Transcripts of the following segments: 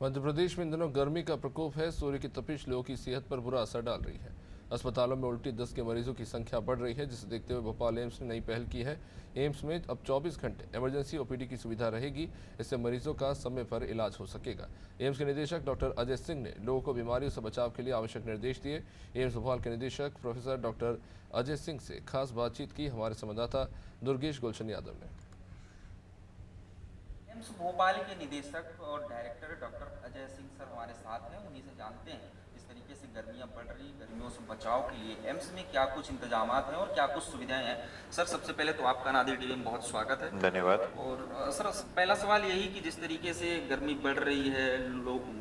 मध्य प्रदेश में इन दिनों गर्मी का प्रकोप है। सूर्य की तपिश लोगों की सेहत पर बुरा असर डाल रही है। अस्पतालों में उल्टी दस्त के मरीजों की संख्या बढ़ रही है, जिसे देखते हुए भोपाल एम्स ने नई पहल की है। एम्स में अब 24 घंटे इमरजेंसी ओपीडी की सुविधा रहेगी। इससे मरीजों का समय पर इलाज हो सकेगा। एम्स के निदेशक डॉक्टर अजय सिंह ने लोगों को बीमारियों से बचाव के लिए आवश्यक निर्देश दिए। एम्स भोपाल के निदेशक प्रोफेसर डॉक्टर अजय सिंह से खास बातचीत की हमारे संवाददाता दुर्गेश गुलशन यादव ने। एम्स भोपाल के निदेशक और director doctor Ajay Singh sir हमारे साथ हैं। उन्हीं से जानते हैं जिस तरीके से गर्मियां बढ़ रही, गर्मियों से बचाव के लिए एम्स में क्या कुछ इंतजामात हैं और क्या कुछ सुविधाएं हैं। सर, सबसे पहले तो आपका नादिर टीवी में बहुत स्वागत है। धन्यवाद। और सर, पहला सवाल यही कि जिस तरीके से गर्मी बढ़ रही है,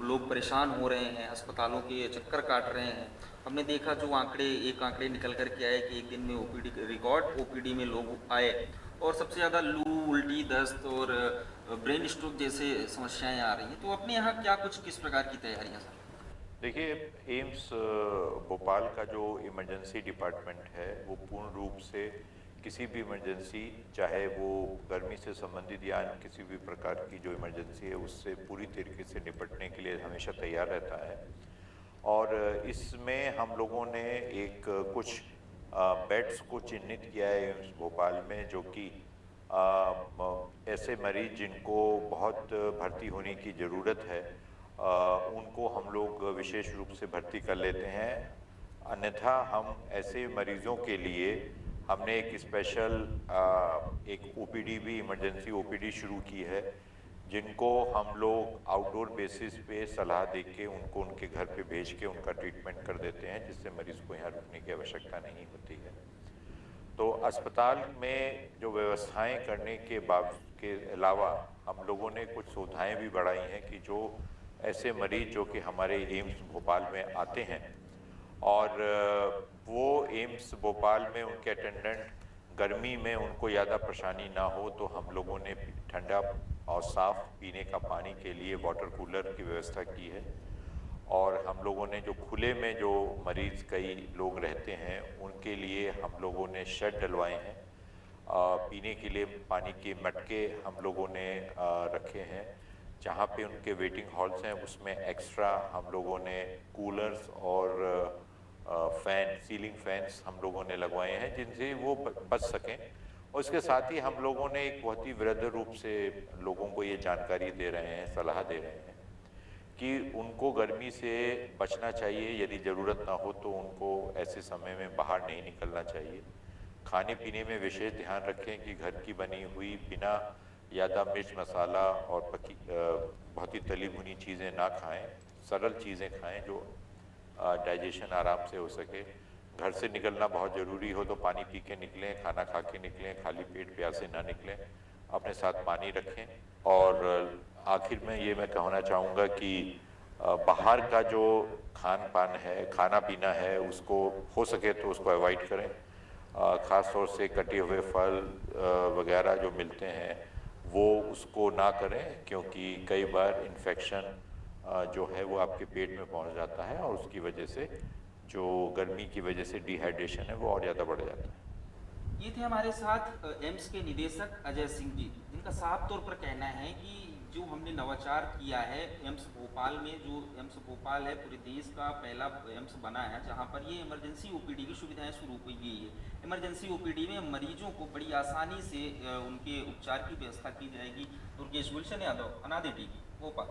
लोग परेशान हो रहे हैं, अस्पतालों के चक्कर काट रहे हैं। हमने देखा जो आंकड़े निकल कर के आए कि एक दिन में रिकॉर्ड ओपीडी में लोग आए और सबसे ज़्यादा लू, उल्टी, दस्त और ब्रेन स्ट्रोक जैसे समस्याएं आ रही हैं। तो अपने यहाँ क्या कुछ किस प्रकार की तैयारियां सर? देखिए, एम्स भोपाल का जो इमरजेंसी डिपार्टमेंट है वो पूर्ण रूप से किसी भी इमरजेंसी, चाहे वो गर्मी से संबंधित या किसी भी प्रकार की जो इमरजेंसी है उससे पूरी तरीके से निपटने के लिए हमेशा तैयार रहता है। और इसमें हम लोगों ने एक कुछ बेड्स को चिन्हित किया है एम्स भोपाल में, जो कि ऐसे मरीज जिनको बहुत भर्ती होने की ज़रूरत है उनको हम लोग विशेष रूप से भर्ती कर लेते हैं। अन्यथा हम ऐसे मरीजों के लिए हमने एक स्पेशल एक ओपीडी भी, इमरजेंसी ओपीडी शुरू की है, जिनको हम लोग आउटडोर बेसिस पे सलाह दे के उनको उनके घर पे भेज के उनका ट्रीटमेंट कर देते हैं, जिससे मरीज को यहाँ रुकने की आवश्यकता नहीं होती है। तो अस्पताल में जो व्यवस्थाएं करने के अलावा हम लोगों ने कुछ सुविधाएं भी बढ़ाई हैं कि जो ऐसे मरीज जो कि हमारे एम्स भोपाल में आते हैं और वो एम्स भोपाल में उनके अटेंडेंट गर्मी में उनको ज़्यादा परेशानी ना हो, तो हम लोगों ने ठंडा और साफ़ पीने का पानी के लिए वाटर कूलर की व्यवस्था की है। और हम लोगों ने जो खुले में जो मरीज कई लोग रहते हैं उनके लिए हम लोगों ने शेड डलवाए हैं। पीने के लिए पानी के मटके हम लोगों ने रखे हैं। जहाँ पे उनके वेटिंग हॉल्स हैं उसमें एक्स्ट्रा हम लोगों ने कूलर्स और फैन, सीलिंग फैंस हम लोगों ने लगवाए हैं, जिनसे वो बच सकें। और इसके साथ ही हम लोगों ने एक बहुत ही वृहद रूप से लोगों को ये जानकारी दे रहे हैं, सलाह दे रहे हैं कि उनको गर्मी से बचना चाहिए। यदि ज़रूरत ना हो तो उनको ऐसे समय में बाहर नहीं निकलना चाहिए। खाने पीने में विशेष ध्यान रखें कि घर की बनी हुई, बिना ज़्यादा मिर्च मसाला और बहुत ही तली भुनी चीज़ें ना खाएं। सरल चीज़ें खाएं जो डाइजेशन आराम से हो सके। घर से निकलना बहुत ज़रूरी हो तो पानी पी के निकलें, खाना खा के निकलें, खाली पेट प्यासे ना निकलें। अपने साथ पानी रखें। और आखिर में ये मैं कहना चाहूँगा कि बाहर का जो खान पान है, खाना पीना है, उसको हो सके तो उसको अवॉइड करें। ख़ास तौर से कटे हुए फल वगैरह जो मिलते हैं वो उसको ना करें, क्योंकि कई बार इन्फेक्शन जो है वो आपके पेट में पहुंच जाता है और उसकी वजह से जो गर्मी की वजह से डिहाइड्रेशन है वो और ज़्यादा बढ़ जाता है। ये थे हमारे साथ एम्स के निदेशक अजय सिंह जी, जिनका साफ तौर पर कहना है कि जो हमने नवाचार किया है एम्स भोपाल में, जो एम्स भोपाल है पूरे देश का पहला एम्स बना है जहां पर ये इमरजेंसी ओपीडी की सुविधाएं शुरू की गई है। इमरजेंसी ओपीडी में मरीजों को बड़ी आसानी से उनके उपचार की व्यवस्था की जाएगी। दुर्गेश गुलशन यादव, अनादे टीवी, भोपाल।